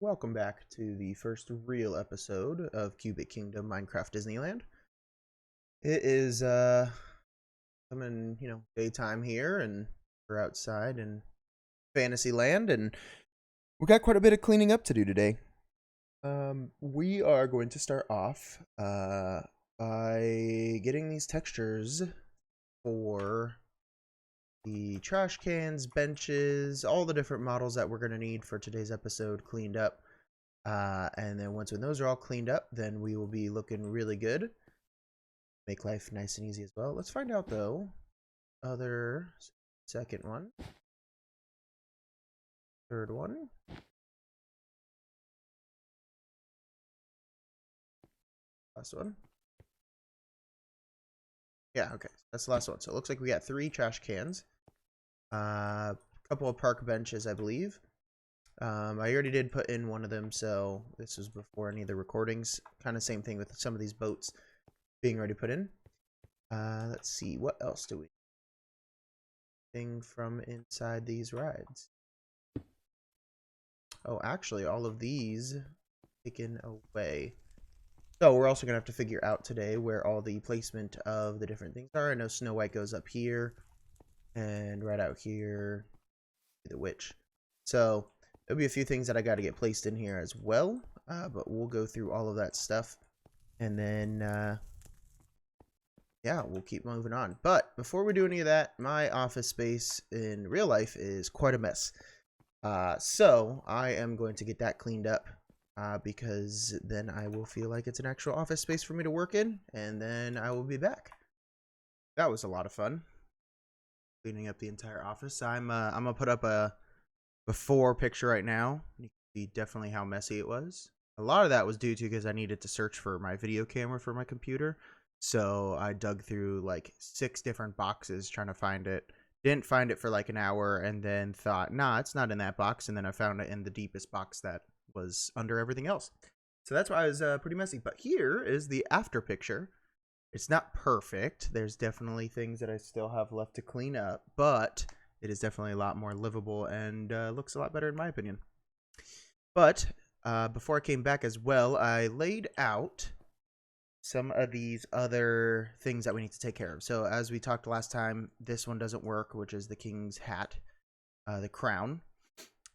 Welcome back to the first real episode of Cubik Kingdom Minecraft Disneyland. It is coming, daytime here and we're outside in Fantasyland and we got quite a bit of cleaning up to do today. We are going to start off by getting these textures for the trash cans, benches, all the different models that we're going to need for today's episode cleaned up. And then when those are all cleaned up, then we will be looking really good. Make life nice and easy as well. Let's find out though. Second one. Third one. Last one. Yeah, okay. That's the last one. So it looks like we got 3 trash cans. A couple of park benches, I believe. I already did put in one of them, so this was before any of the recordings. Kind of same thing with some of these boats being already put in. Let's see, what else do we thing from inside these rides? Oh, actually, all of these taken away. So we're also gonna have to figure out today where all the placement of the different things are. I know Snow White goes up here, and right out here, the witch. So there'll be a few things that I got to get placed in here as well, but we'll go through all of that stuff, and then yeah, we'll keep moving on. But before we do any of that, my office space in real life is quite a mess. So I am going to get that cleaned up because then I will feel like it's an actual office space for me to work in, and then I will be back. That was a lot of fun, cleaning up the entire office. I'm gonna put up a before picture right now. You can see definitely how messy it was. A lot of that was due to because I needed to search for my video camera for my computer. So I dug through like 6 different boxes trying to find it. Didn't find it for like an hour and then thought, nah, it's not in that box. And then I found it in the deepest box that was under everything else. So that's why it was pretty messy. But here is the after picture. It's not perfect. There's definitely things that I still have left to clean up, but it is definitely a lot more livable and looks a lot better in my opinion. But before I came back as well, I laid out some of these other things that we need to take care of. So as we talked last time, this one doesn't work, which is the king's hat, the crown.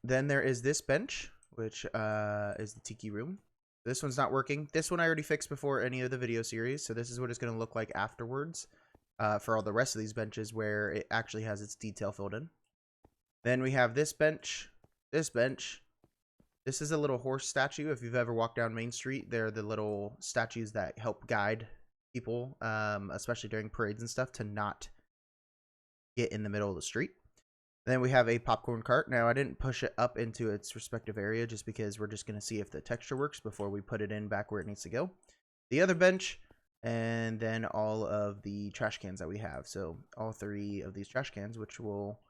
Then there is this bench, which is the tiki room. This one's not working. This one I already fixed before any of the video series, so this is what it's going to look like afterwards for all the rest of these benches where it actually has its detail filled in. Then we have this bench, this bench. This is a little horse statue. If you've ever walked down Main Street, they're the little statues that help guide people, especially during parades and stuff, to not get in the middle of the street. Then we have a popcorn cart. Now, I didn't push it up into its respective area just because we're just going to see if the texture works before we put it in back where it needs to go. The other bench, and then all of the trash cans that we have. So all 3 of these trash cans, which will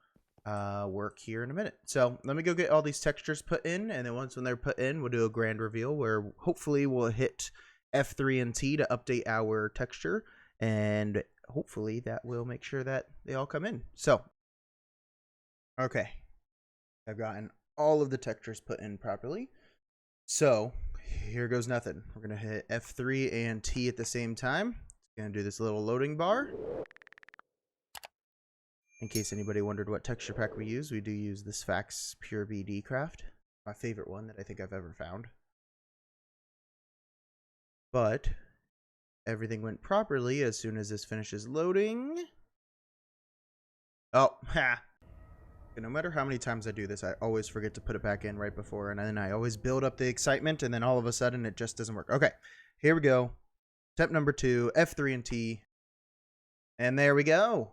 work here in a minute. So let me go get all these textures put in, and then once when they're put in, we'll do a grand reveal where hopefully we'll hit F3 and T to update our texture, and hopefully that will make sure that they all come in. So okay, I've gotten all of the textures put in properly. So here goes nothing. We're gonna hit F3 and T at the same time. It's gonna do this little loading bar. In case anybody wondered what texture pack we use, we do use this Fax Pure BD Craft. My favorite one that I think I've ever found. But everything went properly as soon as this finishes loading. Oh, ha! No matter how many times I do this, I always forget to put it back in right before, and then I always build up the excitement, and then all of a sudden it just doesn't work. Okay, here we go. Step number 2, F3 and T. And there we go.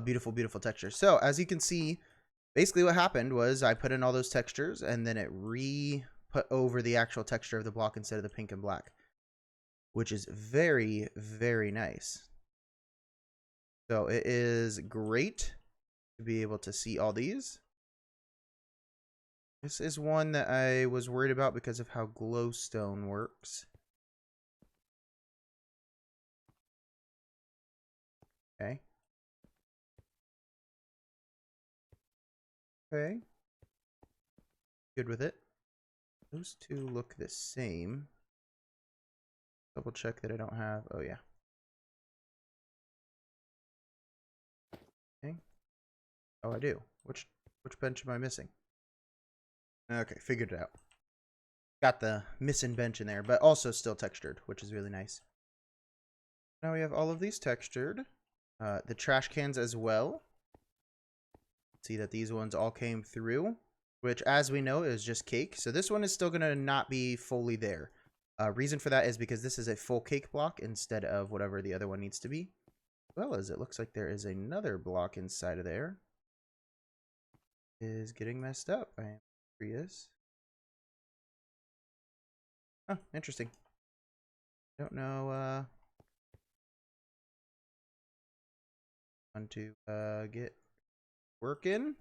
Beautiful, beautiful texture. So as you can see, basically what happened was I put in all those textures and then it put over the actual texture of the block instead of the pink and black, which is very, very nice. So it is great to be able to see all these. This is one that I was worried about because of how glowstone works. Okay. Okay. Good with it. Those two look the same. Double check that I don't have. Oh, yeah. Okay. Oh, I do. Which bench am I missing? Okay, figured it out. Got the missing bench in there, but also still textured, which is really nice. Now we have all of these textured. The trash cans as well. See that these ones all came through, which, as we know, is just cake. So this one is still going to not be fully there. Reason for that is because this is a full cake block instead of whatever the other one needs to be. Well, as it looks like there is another block inside of there. Is getting messed up. I am curious. Oh, interesting. Don't know. Want to get working.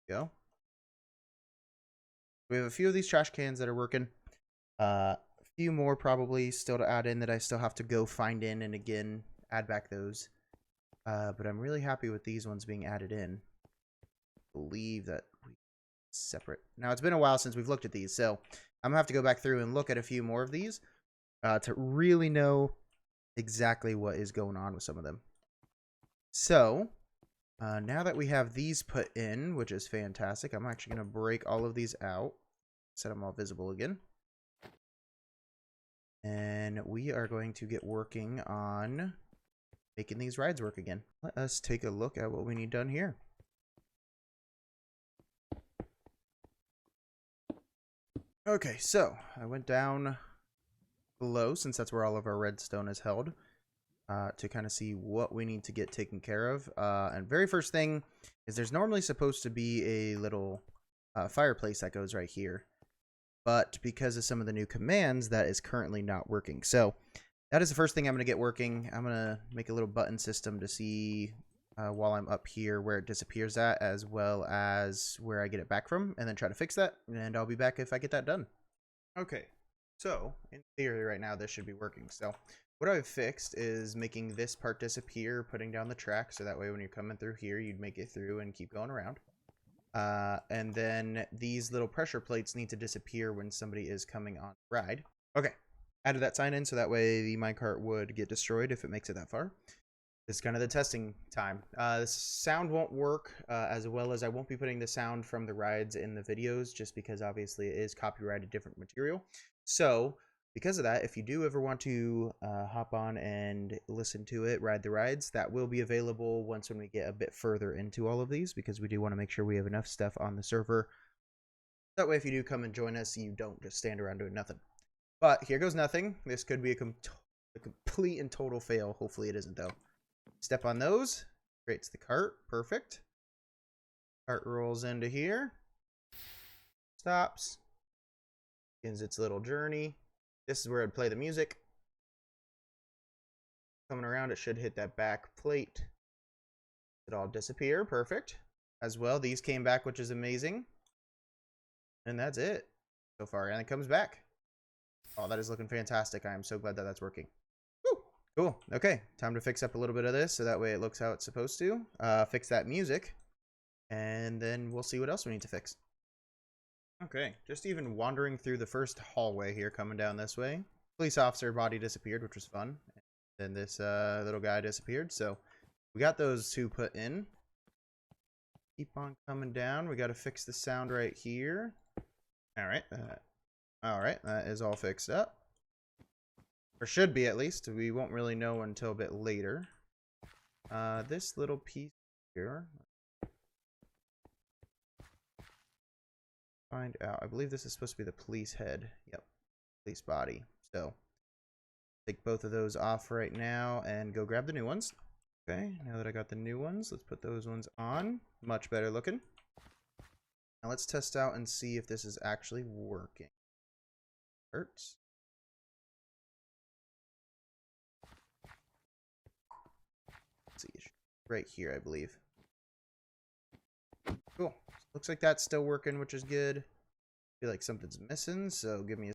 Go. We have a few of these trash cans that are working. A few more probably still to add in that I still have to go find in and again add back those. But I'm really happy with these ones being added in. I believe that we separate. Now it's been a while since we've looked at these, so I'm gonna have to go back through and look at a few more of these to really know exactly what is going on with some of them. So now that we have these put in, which is fantastic, I'm actually going to break all of these out, set them all visible again. And we are going to get working on making these rides work again. Let us take a look at what we need done here. Okay, so I went down below, since that's where all of our redstone is held, to kind of see what we need to get taken care of. And very first thing is there's normally supposed to be a little fireplace that goes right here. But because of some of the new commands, that is currently not working. So that is the first thing I'm going to get working. I'm going to make a little button system to see while I'm up here where it disappears at, as well as where I get it back from, and then try to fix that. And I'll be back if I get that done. Okay, so in theory right now this should be working. So what I've fixed is making this part disappear, putting down the track, so that way when you're coming through here, you'd make it through and keep going around. And then these little pressure plates need to disappear when somebody is coming on the ride. Okay, added that sign in so that way the minecart would get destroyed if it makes it that far. This is kind of the testing time. The sound won't work as well as I won't be putting the sound from the rides in the videos, just because obviously it is copyrighted different material. So because of that, if you do ever want to hop on and listen to it, ride the rides, that will be available once when we get a bit further into all of these, because we do want to make sure we have enough stuff on the server. That way if you do come and join us, you don't just stand around doing nothing. But here goes nothing. This could be a complete and total fail. Hopefully it isn't, though. Step on those. Creates the cart. Perfect. Cart rolls into here. Stops. Begins its little journey. This is where I'd play the music. Coming around, it should hit that back plate. It all disappear. Perfect. As well, these came back, which is amazing. And that's it so far. And it comes back. Oh, that is looking fantastic. I am so glad that that's working. Woo! Cool. Okay, time to fix up a little bit of this so that way it looks how it's supposed to. Fix that music. And then we'll see what else we need to fix. Okay, just even wandering through the first hallway here, coming down this way. Police officer body disappeared, which was fun. Then this little guy disappeared, so we got those two put in. Keep on coming down. We got to fix the sound right here. All right, that is all fixed up. Or should be, at least. We won't really know until a bit later. This little piece here. Find out. I believe this is supposed to be the police head. Yep. Police body. So, take both of those off right now and go grab the new ones. Okay, now that I got the new ones, let's put those ones on. Much better looking. Now let's test out and see if this is actually working. Hurts. Let's see. Right here, I believe. Cool. Looks like that's still working, which is good. Feel like something's missing, so give me a...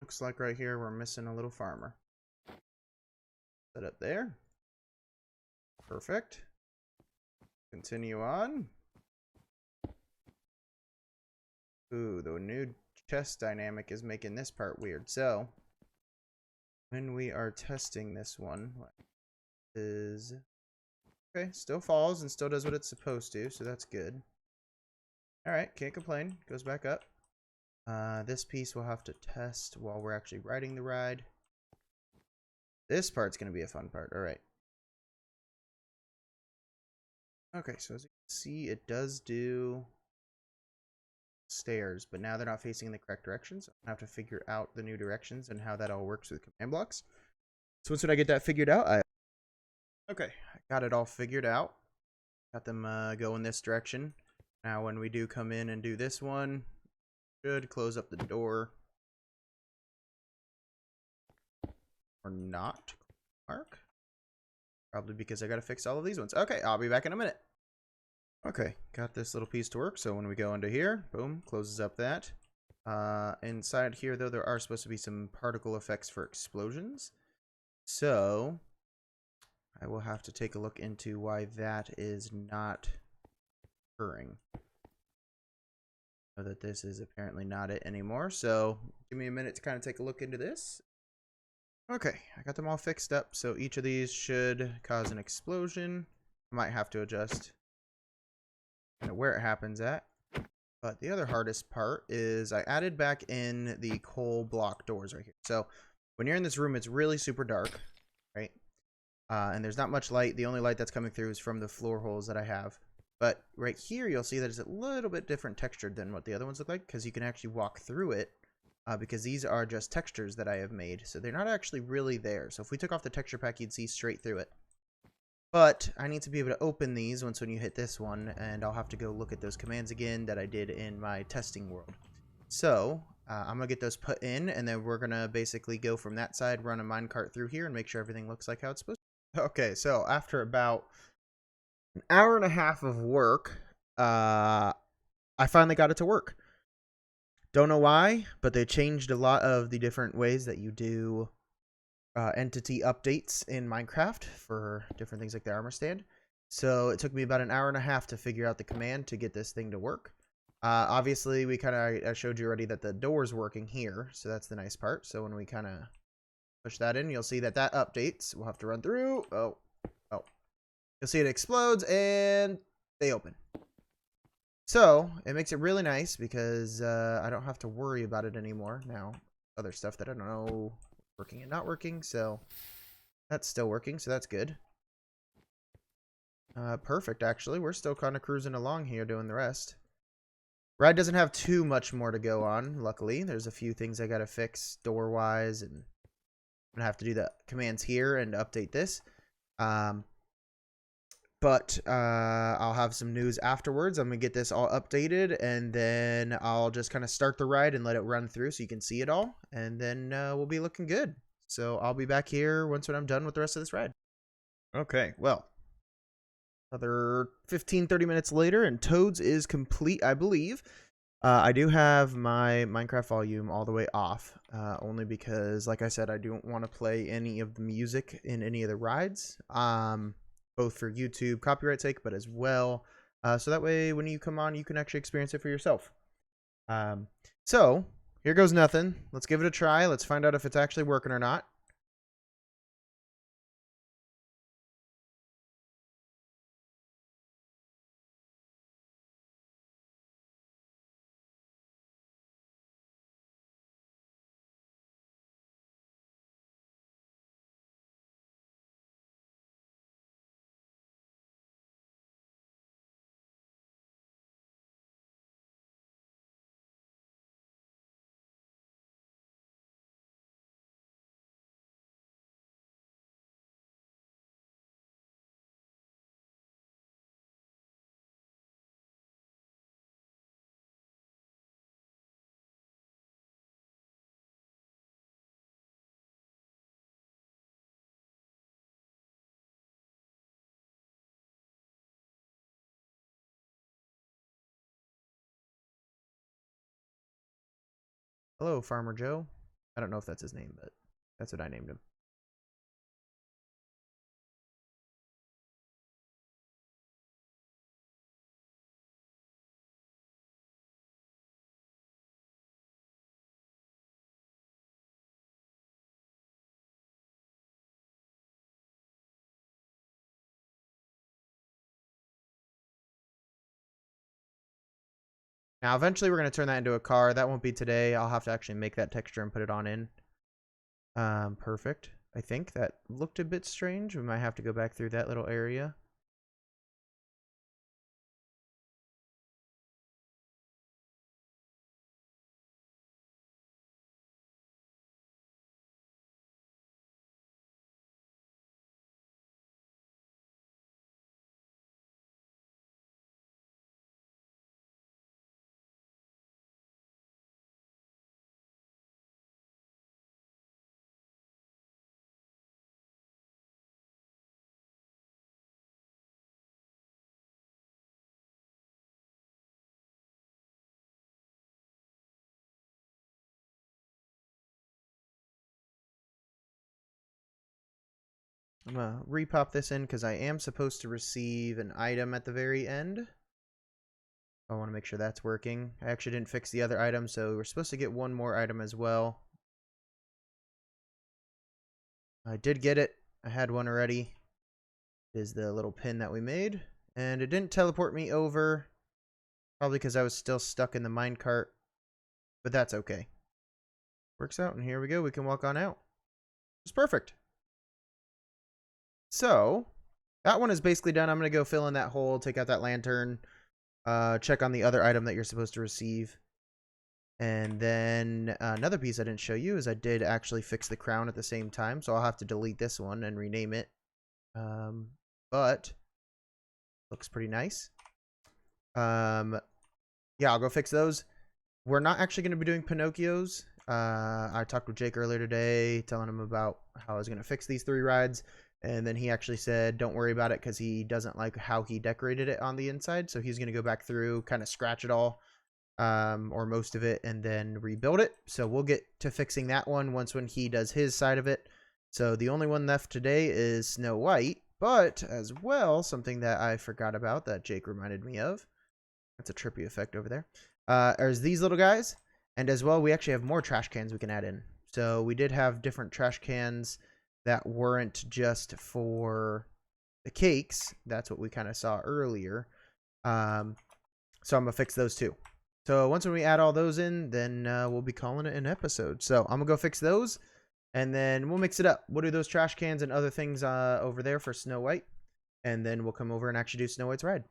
Looks like right here we're missing a little farmer. Set up there. Perfect. Continue on. Ooh, the new chest dynamic is making this part weird. So, when we are testing this one, what is... Okay, still falls and still does what it's supposed to, so that's good. Alright, can't complain. Goes back up. This piece we'll have to test while we're actually riding the ride. This part's going to be a fun part. Alright. Okay, so as you can see, it does do stairs, but now they're not facing in the correct directions. So I have to figure out the new directions and how that all works with command blocks. So once I get that figured out, Okay, I got it all figured out. Got them going this direction. Now when we do come in and do this one, should close up the door. Or not. Mark. Probably because I gotta fix all of these ones. Okay, I'll be back in a minute. Okay, got this little piece to work. So when we go into here, boom, closes up that. Inside here, though, there are supposed to be some particle effects for explosions. So I will have to take a look into why that is not occurring. Know that this is apparently not it anymore. So give me a minute to kind of take a look into this. Okay, I got them all fixed up. So each of these should cause an explosion. I might have to adjust where it happens at. But the other hardest part is I added back in the coal block doors right here. So when you're in this room, it's really super dark, right? And there's not much light. The only light that's coming through is from the floor holes that I have. But right here, you'll see that it's a little bit different textured than what the other ones look like, because you can actually walk through it, because these are just textures that I have made. So they're not actually really there. So if we took off the texture pack, you'd see straight through it. But I need to be able to open these once when you hit this one, and I'll have to go look at those commands again that I did in my testing world. So I'm going to get those put in, and then we're going to basically go from that side, run a minecart through here, and make sure everything looks like how it's supposed to. Okay, so after about an hour and a half of work, I finally got it to work. Don't know why, but they changed a lot of the different ways that you do entity updates in Minecraft for different things like the armor stand. So it took me about an hour and a half to figure out the command to get this thing to work. Obviously, I showed you already that the door's working here, so that's the nice part. So when we kind of push that in, you'll see that that updates. We'll have to run through. Oh. You'll see it explodes, and they open. So it makes it really nice because I don't have to worry about it anymore. Now, other stuff that I don't know working and not working, so that's still working, so that's good. Perfect, actually. We're still kind of cruising along here doing the rest. Ride doesn't have too much more to go on, luckily. There's a few things I gotta fix door-wise, and I'm gonna have to do the commands here and update this. But I'll have some news afterwards. I'm going to get this all updated, and then I'll just kind of start the ride and let it run through so you can see it all. And then we'll be looking good. So I'll be back here once when I'm done with the rest of this ride. Okay, well, another 15-30 minutes later, and Toads is complete, I believe. I do have my Minecraft volume all the way off, only because, like I said, I don't want to play any of the music in any of the rides. Both for YouTube copyright sake, but as well, so that way when you come on, you can actually experience it for yourself. So here goes nothing. Let's give it a try. Let's find out if it's actually working or not. Hello, Farmer Joe. I don't know if that's his name, but that's what I named him. Now, eventually we're going to turn that into a car. That won't be today. I'll have to actually make that texture and put it on in. Perfect. I think that looked a bit strange. We might have to go back through that little area. I'm going to repop this in because I am supposed to receive an item at the very end. I want to make sure that's working. I actually didn't fix the other item, so we're supposed to get one more item as well. I did get it. I had one already. It is the little pin that we made. And it didn't teleport me over. Probably because I was still stuck in the minecart. But that's okay. Works out, and here we go. We can walk on out. It's perfect. So, that one is basically done. I'm going to go fill in that hole, take out that lantern, check on the other item that you're supposed to receive. And then another piece I didn't show you is I did actually fix the crown at the same time. So I'll have to delete this one and rename it. But looks pretty nice. Yeah, I'll go fix those. We're not actually going to be doing Pinocchio's. I talked with Jake earlier today, telling him about how I was going to fix these 3 rides. And then he actually said, don't worry about it because he doesn't like how he decorated it on the inside. So he's going to go back through, kind of scratch it all, or most of it, and then rebuild it. So we'll get to fixing that one when he does his side of it. So the only one left today is Snow White. But as well, something that I forgot about that Jake reminded me of. That's a trippy effect over there. There's these little guys. And as well, we actually have more trash cans we can add in. So we did have different trash cans that weren't just for the cakes. That's what we kind of saw earlier. So I'm going to fix those too. So once we add all those in, then we'll be calling it an episode. So I'm going to go fix those, and then we'll mix it up. We'll do those trash cans and other things over there for Snow White. And then we'll come over and actually do Snow White's ride.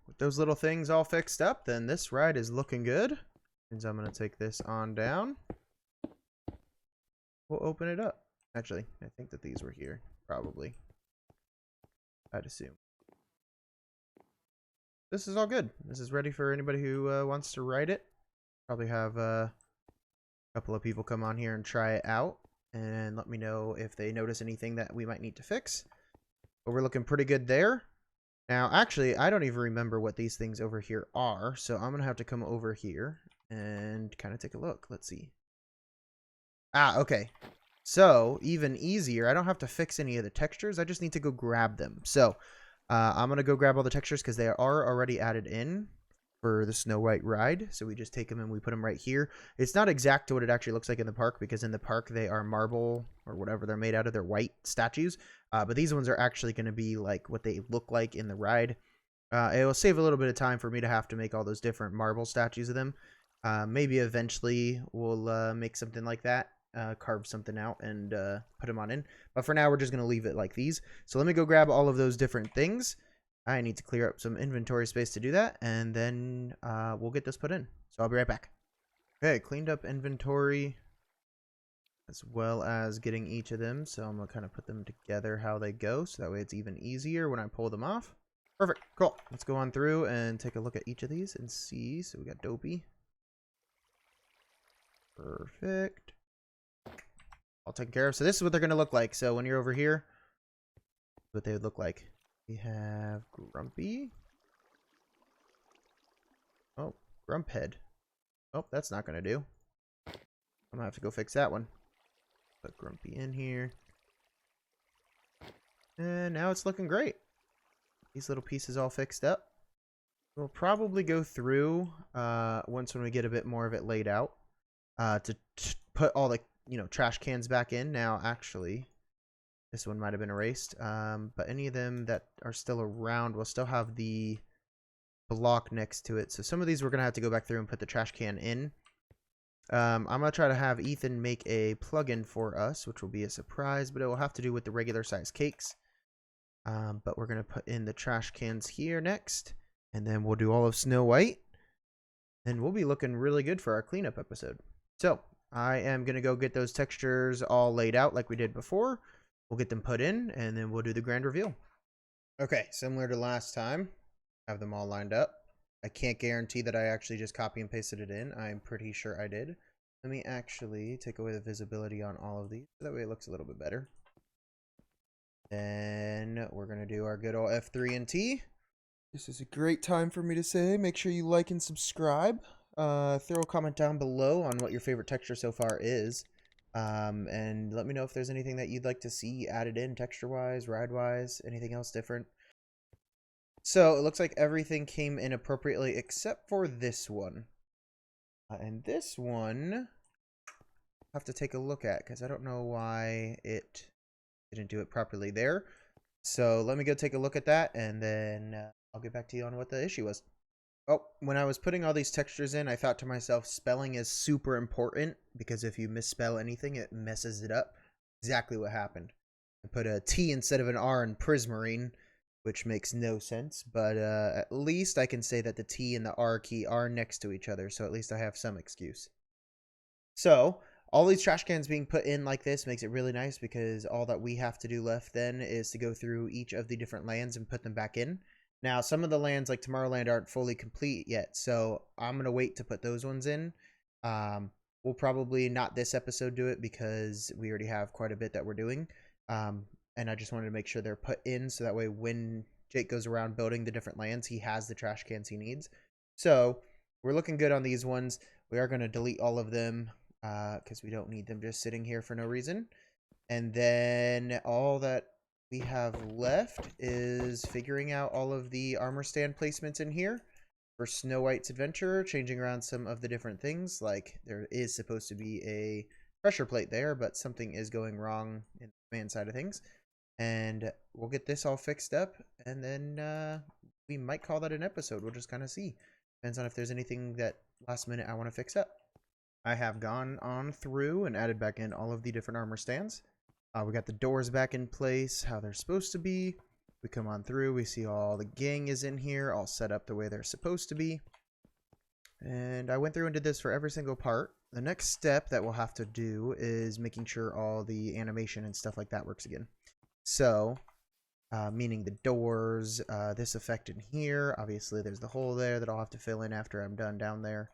With those little things all fixed up, then this ride is looking good. And so I'm going to take this on down. We'll open it up. Actually, I think that these were here, probably. I'd assume. This is all good. This is ready for anybody who wants to ride it. Probably have a couple of people come on here and try it out. And let me know if they notice anything that we might need to fix. But we're looking pretty good there. Now, actually, I don't even remember what these things over here are. So I'm going to have to come over here and kind of take a look. Let's see. Ah, okay. So, even easier. I don't have to fix any of the textures. I just need to go grab them. So, I'm going to go grab all the textures because they are already added in for the Snow White ride. So, we just take them and we put them right here. It's not exact to what it actually looks like in the park because in the park they are marble or whatever they're made out of. They're white statues. But these ones are actually going to be like what they look like in the ride. It will save a little bit of time for me to have to make all those different marble statues of them. Maybe eventually we'll make something like that. Carve something out and put them on in. But for now, we're just going to leave it like these. So let me go grab all of those different things. I need to clear up some inventory space to do that. And then we'll get this put in. So I'll be right back. Okay, cleaned up inventory as well as getting each of them. So I'm going to kind of put them together how they go. So that way it's even easier when I pull them off. Perfect. Cool. Let's go on through and take a look at each of these and see. So we got Dopey. Perfect. All taken care of. So this is what they're going to look like. So when you're over here, what they would look like. We have Grumpy. Oh, Grumphead. Oh, that's not going to do. I'm going to have to go fix that one. Put Grumpy in here. And now it's looking great. These little pieces all fixed up. We'll probably go through once when we get a bit more of it laid out to put all the trash cans back in. Now, actually, this one might have been erased. But any of them that are still around will still have the block next to it. So some of these we're going to have to go back through and put the trash can in. I'm going to try to have Ethan make a plugin for us, which will be a surprise, but it will have to do with the regular size cakes. But we're going to put in the trash cans here next, and then we'll do all of Snow White, and we'll be looking really good for our cleanup episode. So I am going to go get those textures all laid out like we did before. We'll get them put in, and then we'll do the grand reveal. Okay, similar to last time, have them all lined up. I can't guarantee that I actually just copy and pasted it in. I'm pretty sure I did. Let me actually take away the visibility on all of these, so that way it looks a little bit better. Then we're going to do our good old F3 and T. This is a great time for me to say, make sure you like and subscribe. Throw a comment down below on what your favorite texture so far is. And let me know if there's anything that you'd like to see added in texture-wise, ride-wise, anything else different. So it looks like everything came in appropriately except for this one. And this one, I'll have to take a look at because I don't know why it didn't do it properly there. So let me go take a look at that, and then I'll get back to you on what the issue was. Oh, when I was putting all these textures in, I thought to myself, spelling is super important because if you misspell anything, it messes it up. Exactly what happened. I put a T instead of an R in prismarine, which makes no sense, but at least I can say that the T and the R key are next to each other, so at least I have some excuse. So all these trash cans being put in like this makes it really nice because all that we have to do left then is to go through each of the different lands and put them back in. Now, some of the lands like Tomorrowland aren't fully complete yet, so I'm going to wait to put those ones in. We'll probably not this episode do it because we already have quite a bit that we're doing. And I just wanted to make sure they're put in so that way when Jake goes around building the different lands, he has the trash cans he needs. So we're looking good on these ones. We are going to delete all of them because we don't need them just sitting here for no reason. And then all that we have left is figuring out all of the armor stand placements in here for Snow White's adventure, changing around some of the different things. Like there is supposed to be a pressure plate there, but something is going wrong in the command side of things. And we'll get this all fixed up, and then we might call that an episode. We'll just kind of see. Depends on if there's anything that last minute I want to fix up. I have gone on through and added back in all of the different armor stands. We got the doors back in place, how they're supposed to be. We come on through, we see all the gang is in here, all set up the way they're supposed to be. And I went through and did this for every single part. The next step that we'll have to do is making sure all the animation and stuff like that works again. So, meaning the doors, this effect in here, obviously there's the hole there that I'll have to fill in after I'm done down there.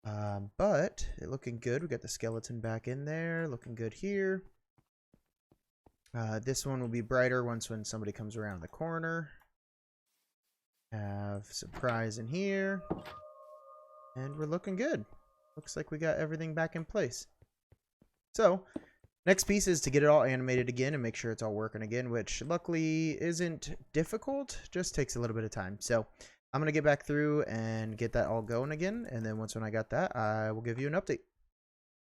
But, it looking good. We got the skeleton back in there, looking good here. This one will be brighter once when somebody comes around the corner. Have surprise in here. And we're looking good. Looks like we got everything back in place. So, next piece is to get it all animated again and make sure it's all working again, which luckily isn't difficult, just takes a little bit of time. So I'm going to get back through and get that all going again, and then when I got that, I will give you an update.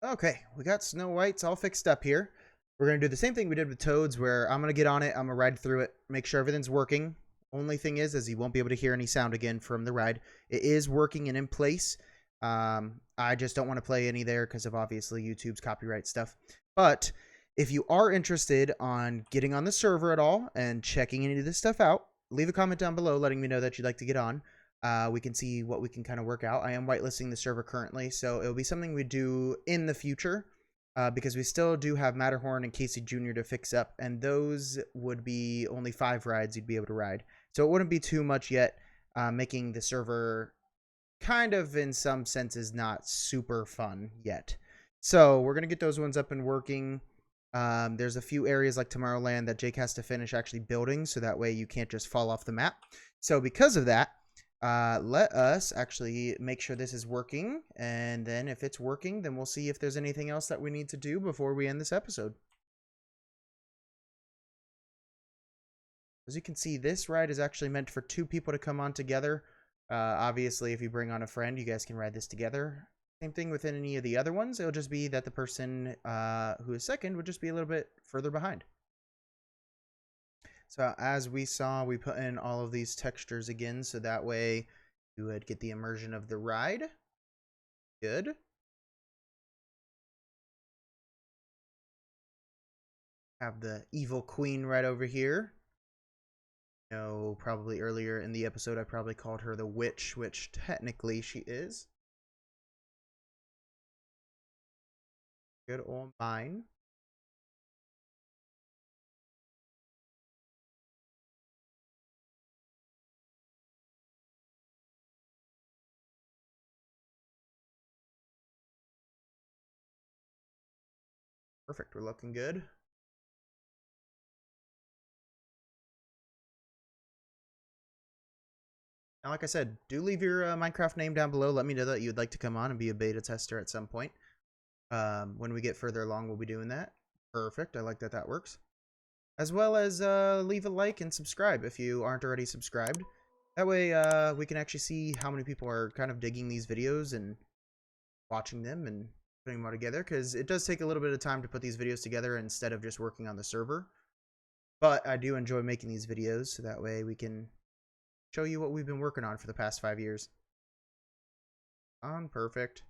Okay, we got Snow White's all fixed up here. We're going to do the same thing we did with Toads, where I'm going to get on it, I'm going to ride through it, make sure everything's working. Only thing is you won't be able to hear any sound again from the ride. It is working and in place. I just don't want to play any there because of obviously YouTube's copyright stuff. But if you are interested on getting on the server at all and checking any of this stuff out, leave a comment down below letting me know that you'd like to get on. We can see what we can kind of work out. I am whitelisting the server currently, so it'll be something we do in the future because we still do have Matterhorn and Casey Jr. to fix up, and those would be only 5 rides you'd be able to ride. So it wouldn't be too much yet, making the server kind of in some senses not super fun yet. So we're going to get those ones up and working. There's a few areas like Tomorrowland that Jake has to finish actually building, so that way you can't just fall off the map. So because of that, let us actually make sure this is working, and then if it's working, then we'll see if there's anything else that we need to do before we end this episode. As you can see, this ride is actually meant for 2 people to come on together. Obviously, if you bring on a friend, you guys can ride this together. Same thing with any of the other ones. It'll just be that the person who is second would just be a little bit further behind. So as we saw, we put in all of these textures again, so that way You would get the immersion of the ride. Good. Have the evil queen right over here. You know, probably earlier in the episode I probably called her the witch, which technically she is. Good old mine. Perfect, we're looking good. Now, like I said, do leave your Minecraft name down below. Let me know that you'd like to come on and be a beta tester at some point. When we get further along, we'll be doing that. Perfect, I like that that works. As well as leave a like and subscribe if you aren't already subscribed. That way we can actually see how many people are kind of digging these videos and watching them and putting them all together, because it does take a little bit of time to put these videos together instead of just working on the server. But I do enjoy making these videos, so that way we can show you what we've been working on for the past 5 years. Perfect.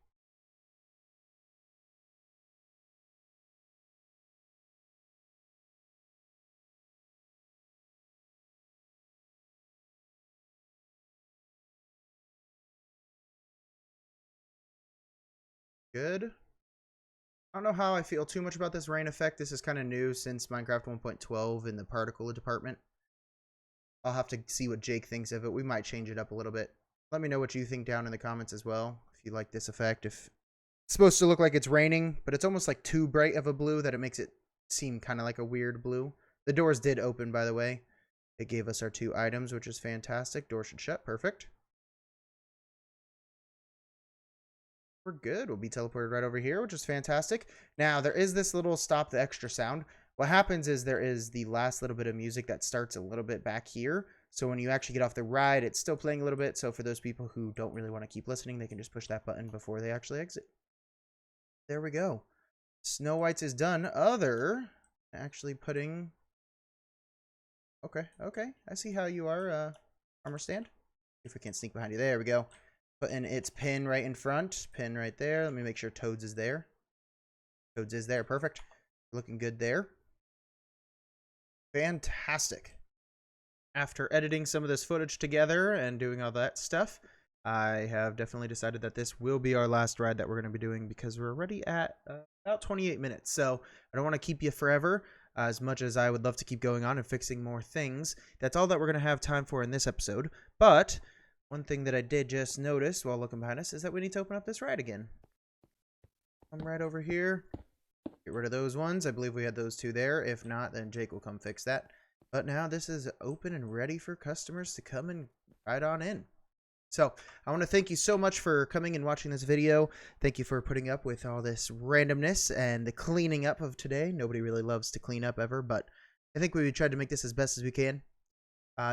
Good. I don't know how I feel too much about this rain effect. This is kind of new since Minecraft 1.12 in the particle department. I'll have to see what Jake thinks of it. We might change it up a little bit. Let me know what you think down in the comments as well. If you like this effect. If it's supposed to look like it's raining, but it's almost like too bright of a blue that it makes it seem kind of like a weird blue. The doors did open, by the way. It gave us our 2 items, which is fantastic. Door should shut. Perfect. We're good. We'll be teleported right over here, which is fantastic. Now, there is this little stop the extra sound. What happens is there is the last little bit of music that starts a little bit back here. So when you actually get off the ride, it's still playing a little bit. So for those people who don't really want to keep listening, they can just push that button before they actually exit. There we go. Snow White's is done. Actually putting... Okay. I see how you are, armor stand. If we can't sneak behind you. There we go. Putting its pin right in front. Pin right there. Let me make sure Toads is there. Toads is there. Perfect. Looking good there. Fantastic. After editing some of this footage together and doing all that stuff, I have definitely decided that this will be our last ride that we're going to be doing, because we're already at about 28 minutes. So I don't want to keep you forever. As much as I would love to keep going on and fixing more things, that's all that we're going to have time for in this episode. But one thing that I did just notice while looking behind us is that we need to open up this ride again. Come right over here. Get rid of those ones. I believe we had those 2 there. If not, then Jake will come fix that. But now this is open and ready for customers to come and ride on in. So I want to thank you so much for coming and watching this video. Thank you for putting up with all this randomness and the cleaning up of today. Nobody really loves to clean up ever, but I think we tried to make this as best as we can.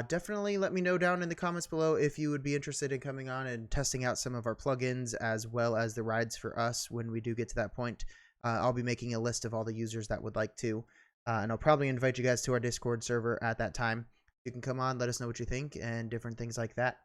Definitely let me know down in the comments below if you would be interested in coming on and testing out some of our plugins as well as the rides for us when we do get to that point. I'll be making a list of all the users that would like to, and I'll probably invite you guys to our Discord server at that time. You can come on, let us know what you think, and different things like that.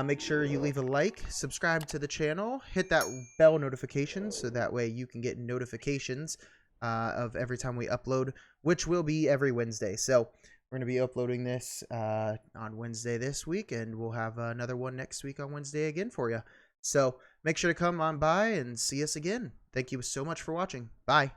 Make sure you leave a like, subscribe to the channel, hit that bell notification so that way you can get notifications of every time we upload, which will be every Wednesday. So we're going to be uploading this on Wednesday this week, and we'll have another one next week on Wednesday again for you. So make sure to come on by and see us again. Thank you so much for watching. Bye.